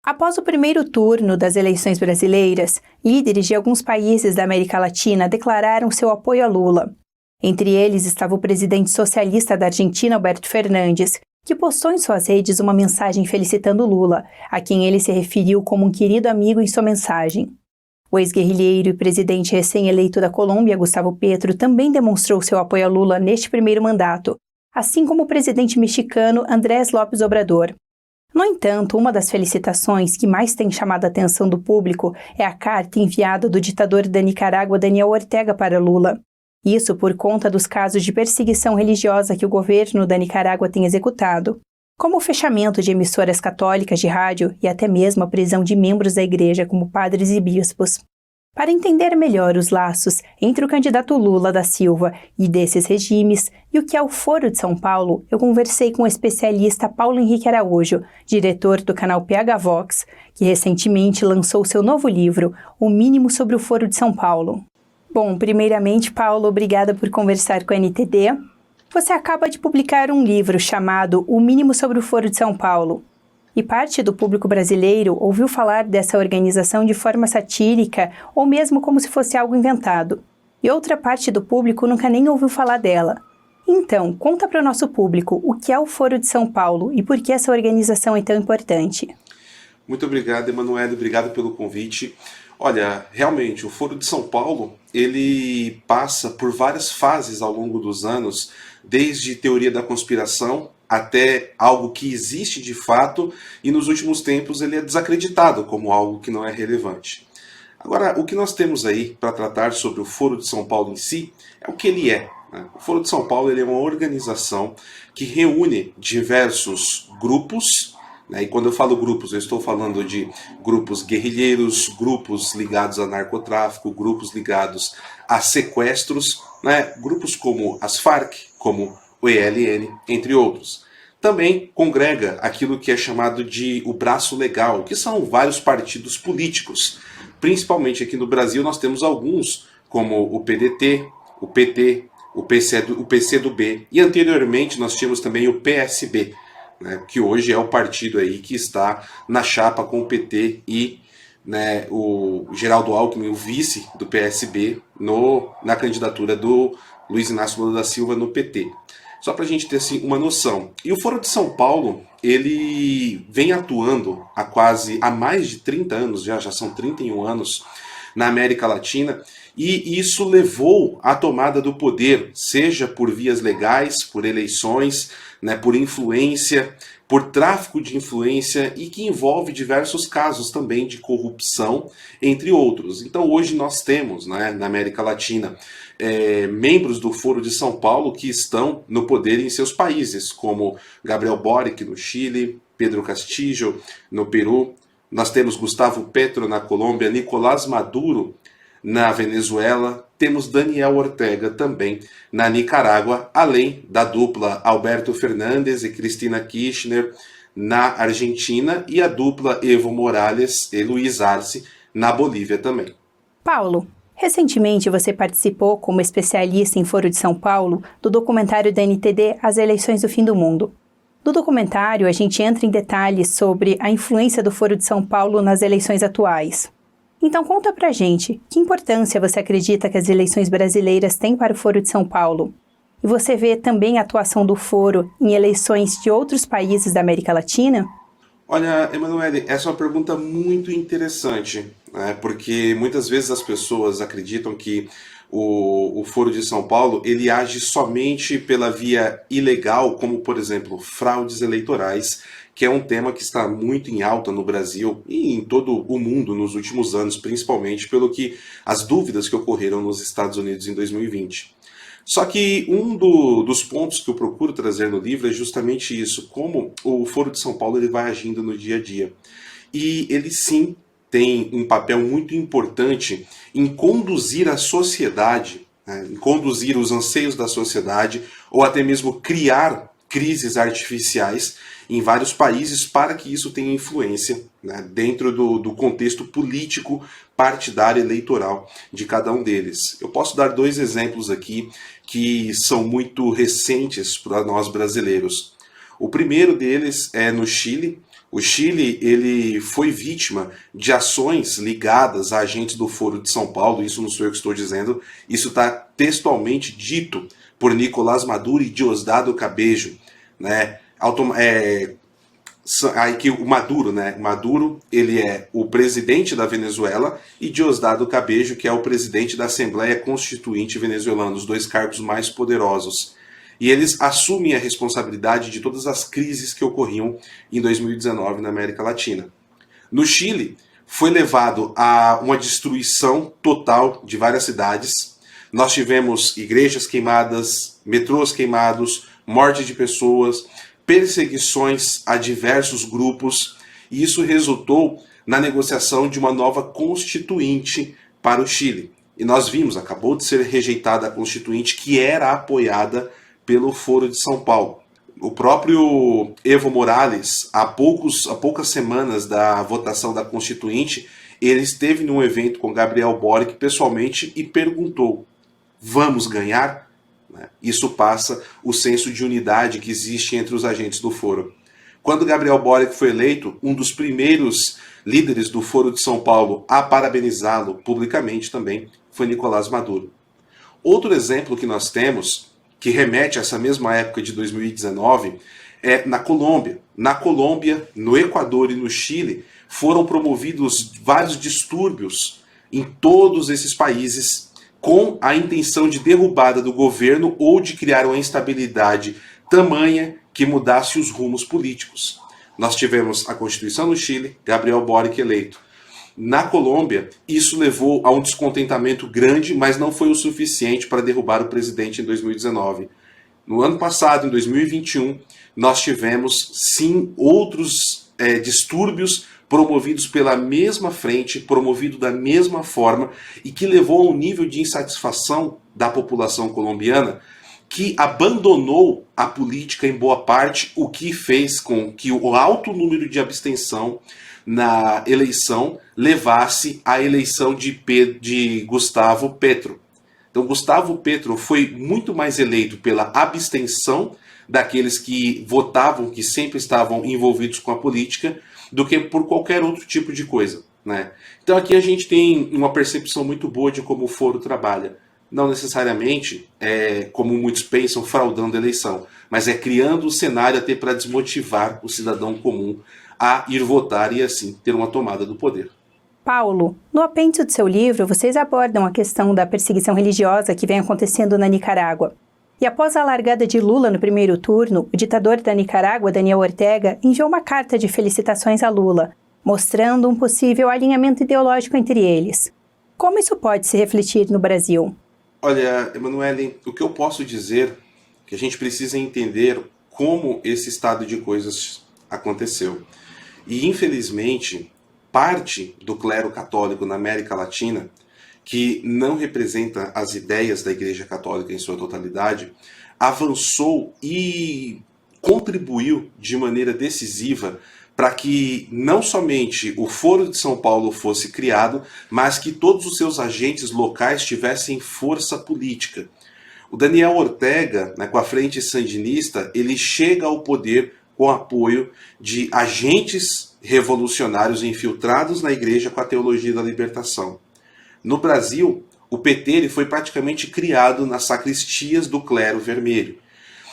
Após o primeiro turno das eleições brasileiras, líderes de alguns países da América Latina declararam seu apoio a Lula. Entre eles estava o presidente socialista da Argentina, Alberto Fernandes, que postou em suas redes uma mensagem felicitando Lula, a quem ele se referiu como um querido amigo em sua mensagem. O ex-guerrilheiro e presidente recém-eleito da Colômbia, Gustavo Petro, também demonstrou seu apoio a Lula neste primeiro mandato, assim como o presidente mexicano Andrés López Obrador. No entanto, uma das felicitações que mais tem chamado a atenção do público é a carta enviada do ditador da Nicarágua, Daniel Ortega, para Lula. Isso por conta dos casos de perseguição religiosa que o governo da Nicarágua tem executado, como o fechamento de emissoras católicas de rádio e até mesmo a prisão de membros da igreja como padres e bispos. Para entender melhor os laços entre o candidato Lula da Silva e desses regimes e o que é o Foro de São Paulo, eu conversei com o especialista Paulo Henrique Araújo, diretor do canal PH Vox, que recentemente lançou seu novo livro, O Mínimo sobre o Foro de São Paulo. Bom, primeiramente, Paulo, obrigada por conversar com a NTD. Você acaba de publicar um livro chamado O Mínimo sobre o Foro de São Paulo. E parte do público brasileiro ouviu falar dessa organização de forma satírica ou mesmo como se fosse algo inventado. E outra parte do público nunca nem ouviu falar dela. Então, conta para o nosso público o que é o Foro de São Paulo e por que essa organização é tão importante. Muito obrigado, Emanuele, obrigado pelo convite. Olha, realmente, o Foro de São Paulo, ele passa por várias fases ao longo dos anos, desde teoria da conspiração até algo que existe de fato, e nos últimos tempos ele é desacreditado como algo que não é relevante. Agora, o que nós temos aí para tratar sobre o Foro de São Paulo em si é o que ele é. O Foro de São Paulo ele é uma organização que reúne diversos grupos, e quando eu falo grupos, eu estou falando de grupos guerrilheiros, grupos ligados a narcotráfico, grupos ligados a sequestros, grupos como as Farc, como o ELN, entre outros. Também congrega aquilo que é chamado de o braço legal, que são vários partidos políticos. Principalmente aqui no Brasil nós temos alguns, como o PDT, o PT, o PCdoB, e anteriormente nós tínhamos também o PSB, que hoje é o partido aí que está na chapa com o PT e o Geraldo Alckmin, o vice do PSB, na candidatura do Luiz Inácio Lula da Silva no PT. Só para a gente ter assim, uma noção. E o Foro de São Paulo, ele vem atuando há mais de 30 anos, já são 31 anos, na América Latina, e isso levou à tomada do poder, seja por vias legais, por eleições, por influência, por tráfico de influência, e que envolve diversos casos também de corrupção, entre outros. Então hoje nós temos, na América Latina, membros do Foro de São Paulo que estão no poder em seus países, como Gabriel Boric no Chile, Pedro Castillo no Peru, nós temos Gustavo Petro na Colômbia, Nicolás Maduro na Venezuela, temos Daniel Ortega também na Nicarágua, além da dupla Alberto Fernandes e Cristina Kirchner na Argentina e a dupla Evo Morales e Luiz Arce na Bolívia também. Paulo, recentemente você participou como especialista em Foro de São Paulo do documentário da NTD As Eleições do Fim do Mundo. No documentário, a gente entra em detalhes sobre a influência do Foro de São Paulo nas eleições atuais. Então conta pra gente, que importância você acredita que as eleições brasileiras têm para o Foro de São Paulo? E você vê também a atuação do Foro em eleições de outros países da América Latina? Olha, Emanuele, essa é uma pergunta muito interessante, porque muitas vezes as pessoas acreditam que o Foro de São Paulo ele age somente pela via ilegal, como por exemplo fraudes eleitorais, que é um tema que está muito em alta no Brasil e em todo o mundo nos últimos anos, principalmente as dúvidas que ocorreram nos Estados Unidos em 2020. Só que dos pontos que eu procuro trazer no livro é justamente isso, como o Foro de São Paulo ele vai agindo no dia a dia. E ele sim tem um papel muito importante em conduzir a sociedade, em conduzir os anseios da sociedade, ou até mesmo criar crises artificiais em vários países para que isso tenha influência dentro do contexto político, partidário, eleitoral de cada um deles. Eu posso dar 2 exemplos aqui que são muito recentes para nós brasileiros. O primeiro deles é no Chile, O Chile, ele foi vítima de ações ligadas a agentes do Foro de São Paulo, isso não sou eu que estou dizendo, isso está textualmente dito por Nicolás Maduro e Diosdado Cabejo, né? Que o Maduro, né? Maduro, ele é o presidente da Venezuela e Diosdado Cabejo, que é o presidente da Assembleia Constituinte venezuelana, os dois cargos mais poderosos. E eles assumem a responsabilidade de todas as crises que ocorriam em 2019 na América Latina. No Chile, foi levado a uma destruição total de várias cidades. Nós tivemos igrejas queimadas, metrôs queimados, morte de pessoas, perseguições a diversos grupos, e isso resultou na negociação de uma nova constituinte para o Chile. E nós vimos, acabou de ser rejeitada a constituinte que era apoiada pelo Foro de São Paulo. O próprio Evo Morales, há poucas semanas da votação da constituinte, ele esteve num evento com Gabriel Boric pessoalmente e perguntou: vamos ganhar? Isso passa o senso de unidade que existe entre os agentes do Foro. Quando Gabriel Boric foi eleito, um dos primeiros líderes do Foro de São Paulo a parabenizá-lo publicamente também foi Nicolás Maduro. Outro exemplo que nós temos, que remete a essa mesma época de 2019, é na Colômbia. Na Colômbia, no Equador e no Chile, foram promovidos vários distúrbios em todos esses países com a intenção de derrubada do governo ou de criar uma instabilidade tamanha que mudasse os rumos políticos. Nós tivemos a Constituição no Chile, Gabriel Boric eleito. Na Colômbia, isso levou a um descontentamento grande, mas não foi o suficiente para derrubar o presidente em 2019. No ano passado, em 2021, nós tivemos, sim, outros distúrbios promovidos pela mesma frente, promovido da mesma forma, e que levou a um nível de insatisfação da população colombiana que abandonou a política em boa parte, o que fez com que o alto número de abstenção na eleição levasse à eleição de Gustavo Petro. Então, Gustavo Petro foi muito mais eleito pela abstenção daqueles que votavam, que sempre estavam envolvidos com a política, do que por qualquer outro tipo de coisa, né? Então aqui a gente tem uma percepção muito boa de como o Foro trabalha. Não necessariamente, como muitos pensam, fraudando a eleição, mas criando o cenário até para desmotivar o cidadão comum a ir votar e assim ter uma tomada do poder. Paulo, no apêndice do seu livro, vocês abordam a questão da perseguição religiosa que vem acontecendo na Nicarágua. E após a largada de Lula no primeiro turno, o ditador da Nicarágua, Daniel Ortega, enviou uma carta de felicitações a Lula, mostrando um possível alinhamento ideológico entre eles. Como isso pode se refletir no Brasil? Olha, Emanuele, o que eu posso dizer é que a gente precisa entender como esse estado de coisas aconteceu. E, infelizmente, parte do clero católico na América Latina, que não representa as ideias da Igreja Católica em sua totalidade, avançou e contribuiu de maneira decisiva para que não somente o Foro de São Paulo fosse criado, mas que todos os seus agentes locais tivessem força política. O Daniel Ortega, com a Frente Sandinista, ele chega ao poder com apoio de agentes revolucionários infiltrados na Igreja com a teologia da libertação. No Brasil, o PT ele foi praticamente criado nas sacristias do clero vermelho.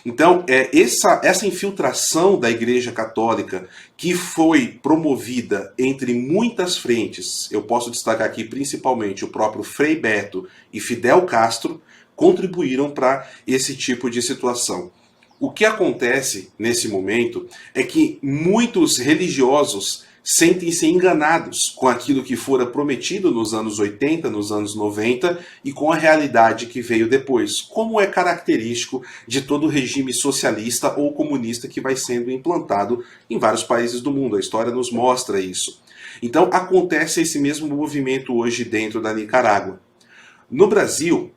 Então, essa infiltração da Igreja Católica, que foi promovida entre muitas frentes, eu posso destacar aqui principalmente o próprio Frei Beto e Fidel Castro, contribuíram para esse tipo de situação. O que acontece nesse momento é que muitos religiosos sentem-se enganados com aquilo que fora prometido nos anos 80, nos anos 90 e com a realidade que veio depois, como é característico de todo regime socialista ou comunista que vai sendo implantado em vários países do mundo. A história nos mostra isso. Então acontece esse mesmo movimento hoje dentro da Nicarágua. No Brasil,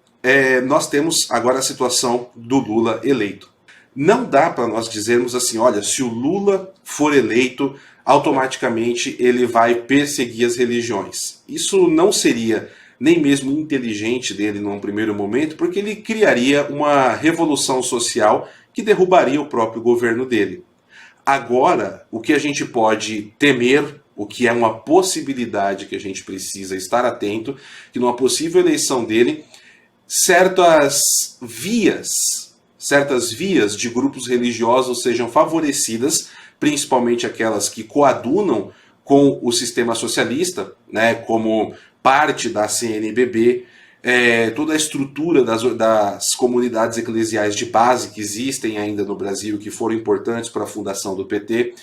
nós temos agora a situação do Lula eleito. Não dá para nós dizermos assim, olha, se o Lula for eleito, automaticamente ele vai perseguir as religiões. Isso não seria nem mesmo inteligente dele num primeiro momento, porque ele criaria uma revolução social que derrubaria o próprio governo dele. Agora, o que a gente pode temer, o que é uma possibilidade que a gente precisa estar atento, que numa possível eleição dele, certas vias de grupos religiosos sejam favorecidas, principalmente aquelas que coadunam com o sistema socialista, né, como parte da CNBB, toda a estrutura das comunidades eclesiais de base que existem ainda no Brasil, que foram importantes para a fundação do PT,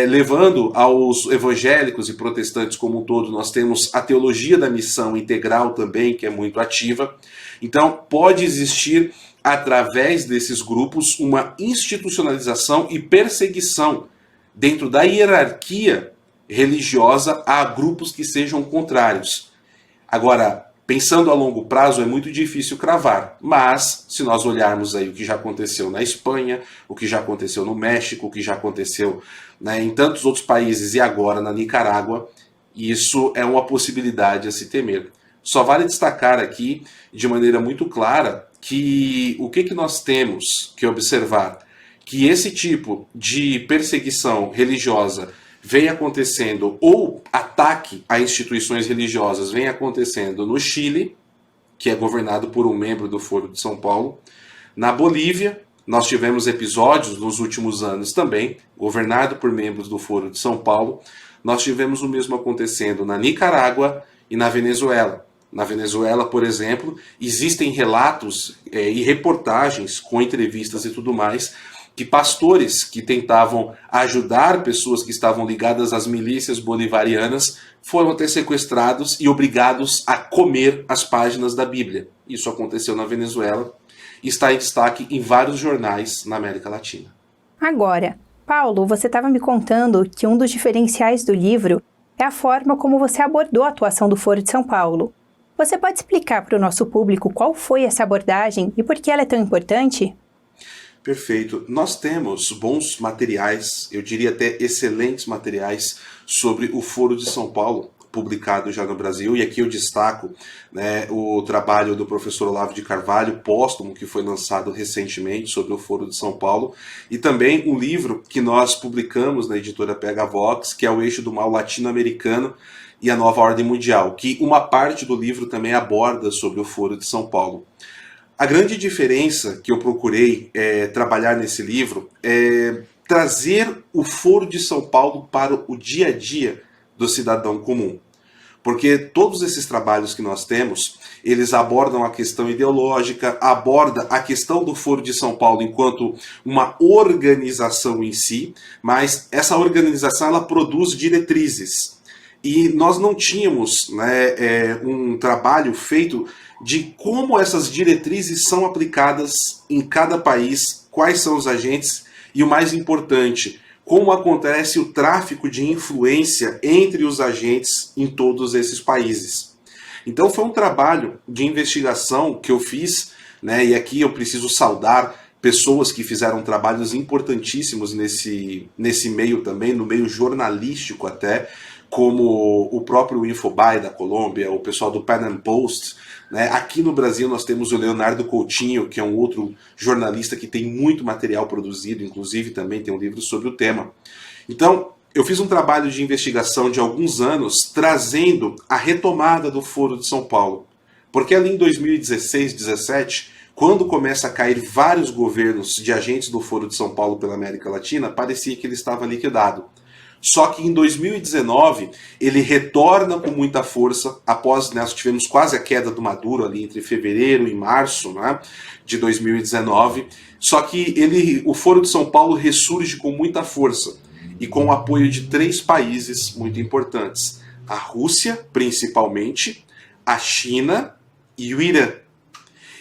levando aos evangélicos e protestantes como um todo. Nós temos a teologia da missão integral também, que é muito ativa. Então, pode existir, através desses grupos, uma institucionalização e perseguição dentro da hierarquia religiosa a grupos que sejam contrários. Agora, pensando a longo prazo, é muito difícil cravar, mas se nós olharmos aí o que já aconteceu na Espanha, o que já aconteceu no México, o que já aconteceu, né, em tantos outros países e agora na Nicarágua, isso é uma possibilidade a se temer. Só vale destacar aqui, de maneira muito clara, que o que nós temos que observar? Que esse tipo de perseguição religiosa vem acontecendo, ou ataque a instituições religiosas vem acontecendo no Chile, que é governado por um membro do Foro de São Paulo. Na Bolívia, nós tivemos episódios nos últimos anos também, governado por membros do Foro de São Paulo. Nós tivemos o mesmo acontecendo na Nicarágua e na Venezuela. Na Venezuela, por exemplo, existem relatos e reportagens com entrevistas e tudo mais, que pastores que tentavam ajudar pessoas que estavam ligadas às milícias bolivarianas foram até sequestrados e obrigados a comer as páginas da Bíblia. Isso aconteceu na Venezuela e está em destaque em vários jornais na América Latina. Agora, Paulo, você estava me contando que um dos diferenciais do livro é a forma como você abordou a atuação do Foro de São Paulo. Você pode explicar para o nosso público qual foi essa abordagem e por que ela é tão importante? Perfeito. Nós temos bons materiais, eu diria até excelentes materiais, sobre o Foro de São Paulo, publicado já no Brasil, e aqui eu destaco, né, o trabalho do professor Olavo de Carvalho, póstumo, que foi lançado recentemente sobre o Foro de São Paulo, e também um livro que nós publicamos na editora PH Vox, que é O Eixo do Mal Latino-Americano e a Nova Ordem Mundial, que uma parte do livro também aborda sobre o Foro de São Paulo. A grande diferença que eu procurei trabalhar nesse livro é trazer o Foro de São Paulo para o dia a dia do cidadão comum. Porque todos esses trabalhos que nós temos, eles abordam a questão ideológica, aborda a questão do Foro de São Paulo enquanto uma organização em si, mas essa organização ela produz diretrizes. E nós não tínhamos, né, um trabalho feito de como essas diretrizes são aplicadas em cada país, quais são os agentes e, o mais importante, como acontece o tráfico de influência entre os agentes em todos esses países. Então foi um trabalho de investigação que eu fiz, né, e aqui eu preciso saudar pessoas que fizeram trabalhos importantíssimos nesse meio também, no meio jornalístico até, como o próprio Infobae da Colômbia, o pessoal do Pan Am Post, né? Aqui no Brasil nós temos o Leonardo Coutinho, que é um outro jornalista que tem muito material produzido, inclusive também tem um livro sobre o tema. Então, eu fiz um trabalho de investigação de alguns anos, trazendo a retomada do Foro de São Paulo. Porque ali em 2016, 2017, quando começa a cair vários governos de agentes do Foro de São Paulo pela América Latina, parecia que ele estava liquidado. Só que em 2019 ele retorna com muita força, após nós tivemos quase a queda do Maduro ali entre fevereiro e março, né, de 2019. Só que o Foro de São Paulo ressurge com muita força e com o apoio de 3 países muito importantes: a Rússia, principalmente, a China e o Irã.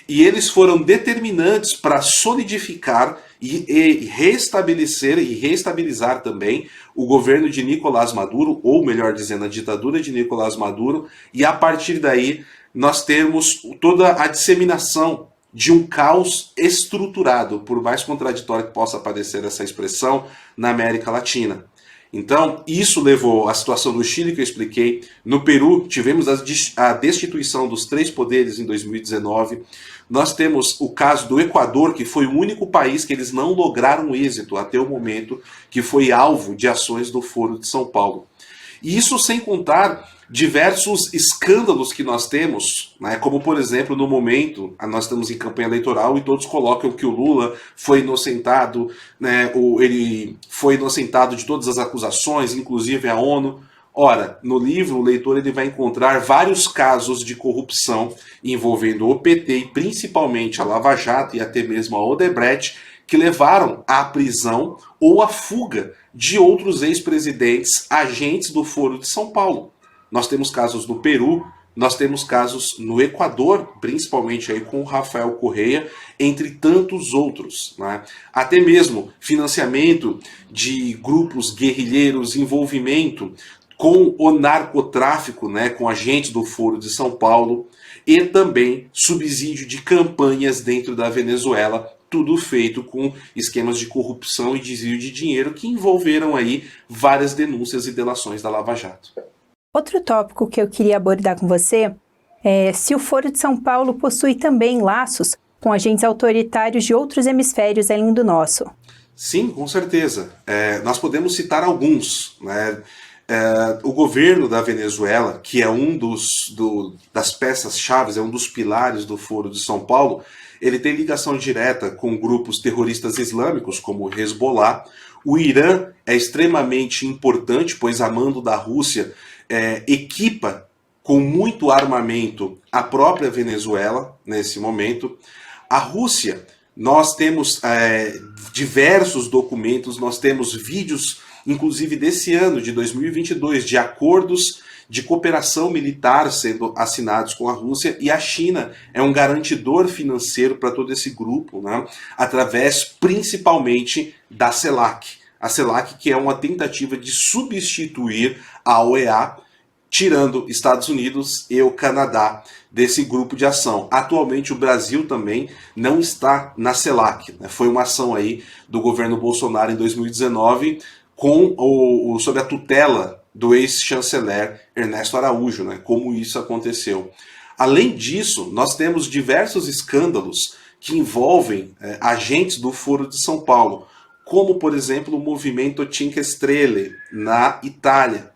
E eles foram determinantes para solidificar e restabelecer e reestabilizar também o governo de Nicolás Maduro, ou melhor dizendo, a ditadura de Nicolás Maduro, e a partir daí nós temos toda a disseminação de um caos estruturado, por mais contraditório que possa parecer essa expressão, na América Latina. Então, isso levou à situação do Chile que eu expliquei. No Peru, tivemos a destituição dos 3 poderes em 2019. Nós temos o caso do Equador, que foi o único país que eles não lograram êxito até o momento, que foi alvo de ações do Foro de São Paulo. E isso sem contar diversos escândalos que nós temos, né, como por exemplo no momento, nós estamos em campanha eleitoral e todos colocam que o Lula foi inocentado, né, ele foi inocentado de todas as acusações, inclusive a ONU. Ora, no livro o leitor ele vai encontrar vários casos de corrupção envolvendo o PT e principalmente a Lava Jato e até mesmo a Odebrecht, que levaram à prisão ou à fuga de outros ex-presidentes, agentes do Foro de São Paulo. Nós temos casos no Peru, nós temos casos no Equador, principalmente aí com o Rafael Correa, entre tantos outros, né? Até mesmo financiamento de grupos guerrilheiros, envolvimento com o narcotráfico, né, com agentes do Foro de São Paulo, e também subsídio de campanhas dentro da Venezuela, tudo feito com esquemas de corrupção e desvio de dinheiro que envolveram aí várias denúncias e delações da Lava Jato. Outro tópico que eu queria abordar com você é se o Foro de São Paulo possui também laços com agentes autoritários de outros hemisférios além do nosso. Sim, com certeza. Nós podemos citar alguns, né? O governo da Venezuela, que é das peças-chave, é um dos pilares do Foro de São Paulo, ele tem ligação direta com grupos terroristas islâmicos, como o Hezbollah. O Irã é extremamente importante, pois a mando da Rússia equipa com muito armamento a própria Venezuela nesse momento. A Rússia, nós temos diversos documentos, nós temos vídeos, inclusive desse ano, de 2022, de acordos de cooperação militar sendo assinados com a Rússia, e a China é um garantidor financeiro para todo esse grupo, né, através principalmente da CELAC. A CELAC, que é uma tentativa de substituir a OEA, tirando Estados Unidos e o Canadá desse grupo de ação. Atualmente o Brasil também não está na CELAC, né? Foi uma ação aí do governo Bolsonaro em 2019 sob a tutela do ex-chanceler Ernesto Araújo, né? Como isso aconteceu. Além disso, nós temos diversos escândalos que envolvem agentes do Foro de São Paulo, como por exemplo o movimento Cinque Stelle na Itália.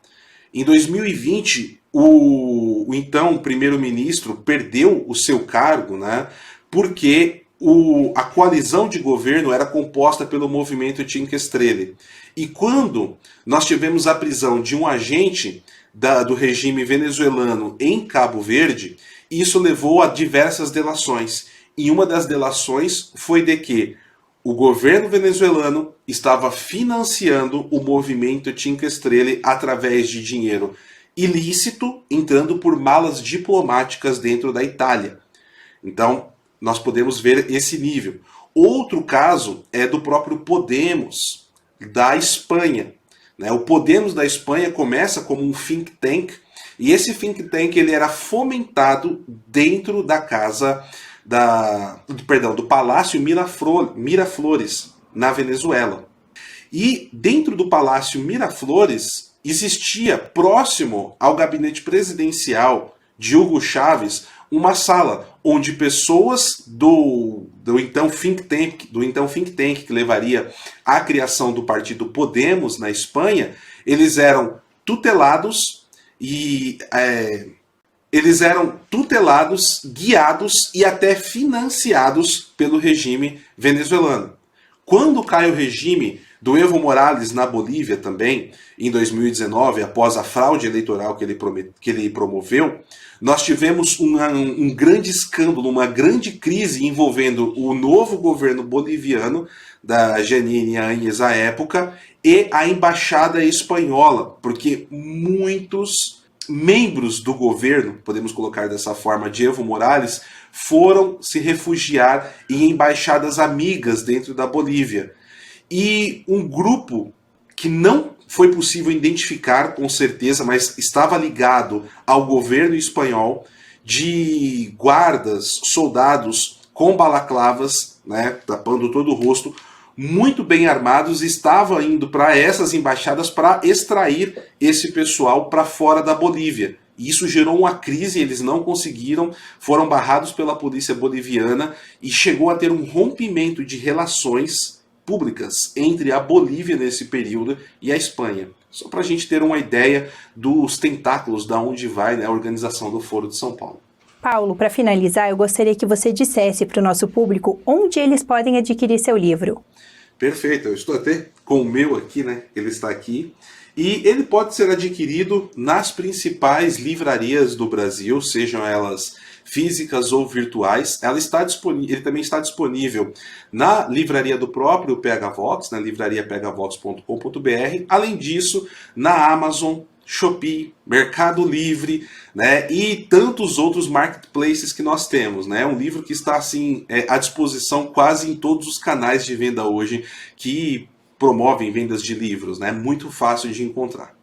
Em 2020, o então primeiro-ministro perdeu o seu cargo, né, porque a coalizão de governo era composta pelo movimento Cinque Stelle. E quando nós tivemos a prisão de um agente do regime venezuelano em Cabo Verde, isso levou a diversas delações. E uma das delações foi de que o governo venezuelano estava financiando o movimento Cinque Stelle através de dinheiro ilícito, entrando por malas diplomáticas dentro da Itália. Então, nós podemos ver esse nível. Outro caso é do próprio Podemos, da Espanha. O Podemos da Espanha começa como um think tank, e esse think tank ele era fomentado dentro da casa do Palácio Miraflores, na Venezuela. E dentro do Palácio Miraflores existia, próximo ao gabinete presidencial de Hugo Chávez, uma sala onde pessoas do então think tank que levaria à criação do partido Podemos na Espanha, eles eram tutelados, guiados e até financiados pelo regime venezuelano. Quando cai o regime do Evo Morales na Bolívia também, em 2019, após a fraude eleitoral que ele promoveu, nós tivemos um grande escândalo, uma grande crise envolvendo o novo governo boliviano, da Janine Áñez à época, e a embaixada espanhola, porque muitos membros do governo, podemos colocar dessa forma, de Evo Morales, foram se refugiar em embaixadas amigas dentro da Bolívia. E um grupo que não foi possível identificar com certeza, mas estava ligado ao governo espanhol, de guardas, soldados com balaclavas, né, tapando todo o rosto, muito bem armados, estavam indo para essas embaixadas para extrair esse pessoal para fora da Bolívia. Isso gerou uma crise, eles não conseguiram, foram barrados pela polícia boliviana e chegou a ter um rompimento de relações públicas entre a Bolívia nesse período e a Espanha. Só para a gente ter uma ideia dos tentáculos, da onde vai, né, a organização do Foro de São Paulo. Paulo, para finalizar, eu gostaria que você dissesse para o nosso público onde eles podem adquirir seu livro. Perfeito, eu estou até com o meu aqui, né? Ele está aqui. E ele pode ser adquirido nas principais livrarias do Brasil, sejam elas físicas ou virtuais. Ele também está disponível na livraria do próprio PH Vox, na livrariaphvox.com.br. Além disso, na Amazon, Shopee, Mercado Livre, né, e tantos outros marketplaces que nós temos, né? É um livro que está assim à disposição quase em todos os canais de venda hoje que promovem vendas de livros, né? Muito fácil de encontrar.